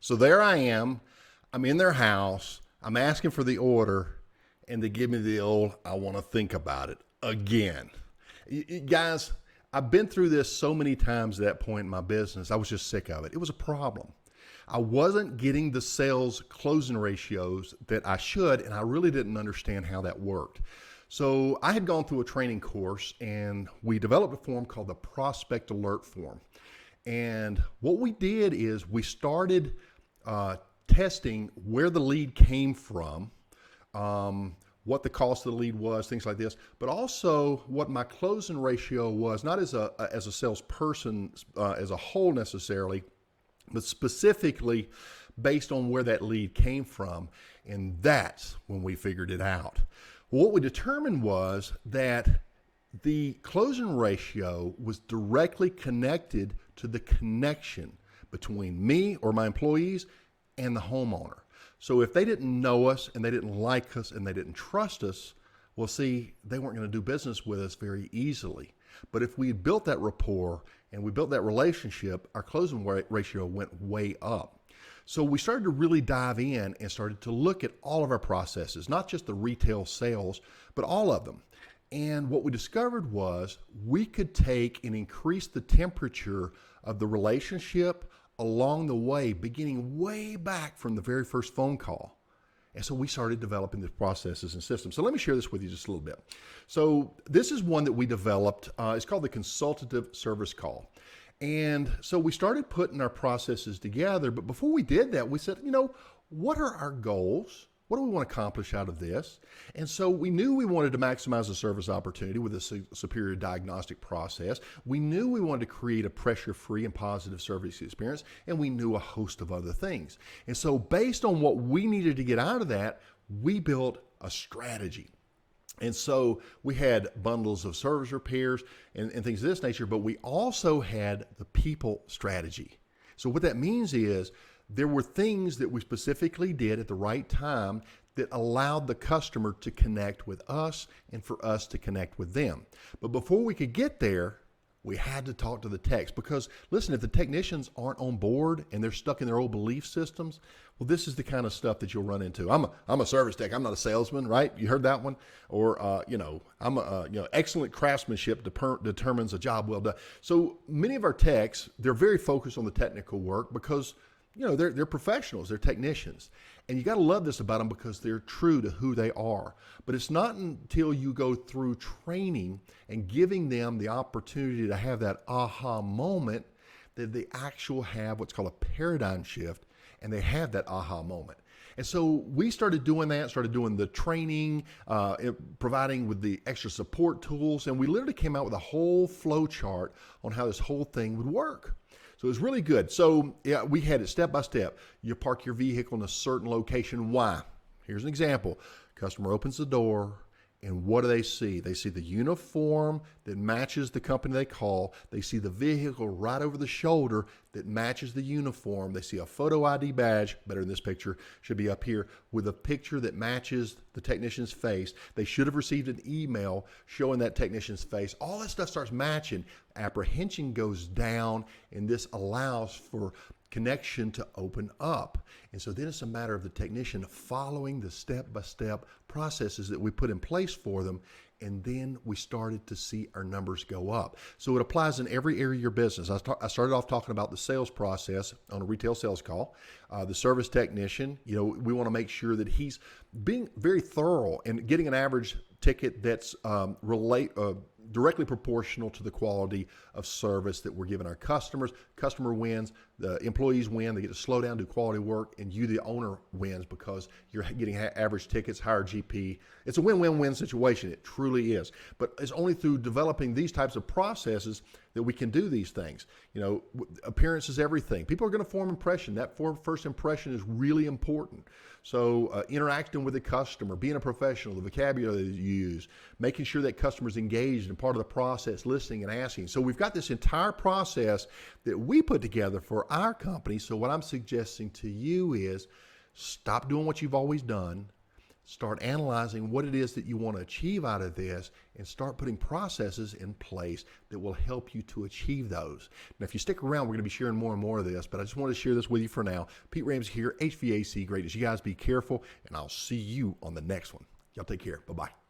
So there I am. I'm in their house. I'm asking for the order, and they give me the old, I want to think about it again. Guys, I've been through this so many times at that point in my business. I was just sick of it. It was a problem. I wasn't getting the sales closing ratios that I should, and I really didn't understand how that worked. So I had gone through a training course, and we developed a form called the Prospect Alert Form. And what we did is we started testing where the lead came from, what the cost of the lead was, things like this, but also what my closing ratio was, not as a salesperson as a whole necessarily, but specifically based on where that lead came from. And that's when we figured it out. What we determined was that the closing ratio was directly connected to the connection between me or my employees and the homeowner. So if they didn't know us and they didn't like us and they didn't trust us, well, see, they weren't going to do business with us very easily. But if we built that rapport and we built that relationship, our closing ratio went way up. So we started to really dive in and started to look at all of our processes, not just the retail sales, but all of them. And what we discovered was we could take and increase the temperature of the relationship along the way, beginning way back from the very first phone call. And so we started developing the processes and systems. So let me share this with you just a little bit. So this is one that we developed. It's called the consultative service call. And so we started putting our processes together. But before we did that, we said, what are our goals? What do we want to accomplish out of this? And so we knew we wanted to maximize the service opportunity with a superior diagnostic process. We knew we wanted to create a pressure-free and positive service experience, and we knew a host of other things. And so based on what we needed to get out of that, we built a strategy. And so we had bundles of service repairs and things of this nature, but we also had the people strategy. So what that means is there were things that we specifically did at the right time that allowed the customer to connect with us and for us to connect with them. But before we could get there, we had to talk to the techs because, listen, if the technicians aren't on board and they're stuck in their old belief systems, well, this is the kind of stuff that you'll run into. I'm a service tech. I'm not a salesman, right? You heard that one? Or, excellent craftsmanship determines a job well done. So many of our techs, they're very focused on the technical work because they're professionals, they're technicians. And you got to love this about them because they're true to who they are. But it's not until you go through training and giving them the opportunity to have that aha moment that they actually have what's called a paradigm shift, and they have that aha moment. And so we started doing that, started doing the training, providing with the extra support tools, and we literally came out with a whole flow chart on how this whole thing would work. So it was really good. So yeah, we had it step by step. You park your vehicle in a certain location. Why? Here's an example. Customer opens the door, and what do they see? They see the uniform that matches the company they call. They see the vehicle right over the shoulder that matches the uniform. They see a photo ID badge, better in this picture, should be up here, with a picture that matches the technician's face. They should have received an email showing that technician's face. All that stuff starts matching. Apprehension goes down, and this allows for connection to open up. And so then it's a matter of the technician following the step-by-step processes that we put in place for them, and then we started to see our numbers go up. So it applies in every area of your business. I started off talking about the sales process on a retail sales call. The service technician, we want to make sure that he's being very thorough and getting an average ticket that's directly proportional to the quality of service that we're giving our customers. Customer wins, the employees win, they get to slow down, do quality work, and you, the owner, wins because you're getting average tickets, higher GP. It's a win-win-win situation. It truly is. But it's only through developing these types of processes that we can do these things. Appearance is everything. People are going to form impression. That first impression is really important. So interacting with the customer, being a professional, the vocabulary that you use, making sure that customer's engaged and part of the process, listening and asking. So we've got this entire process that we put together for our company. So what I'm suggesting to you is stop doing what you've always done. start analyzing what it is that you want to achieve out of this, and start putting processes in place that will help you to achieve those. Now, if you stick around, we're going to be sharing more and more of this, but I just want to share this with you for now. Pete Ramsey here, HVAC Greatness. You guys be careful, and I'll see you on the next one. Y'all take care. Bye-bye.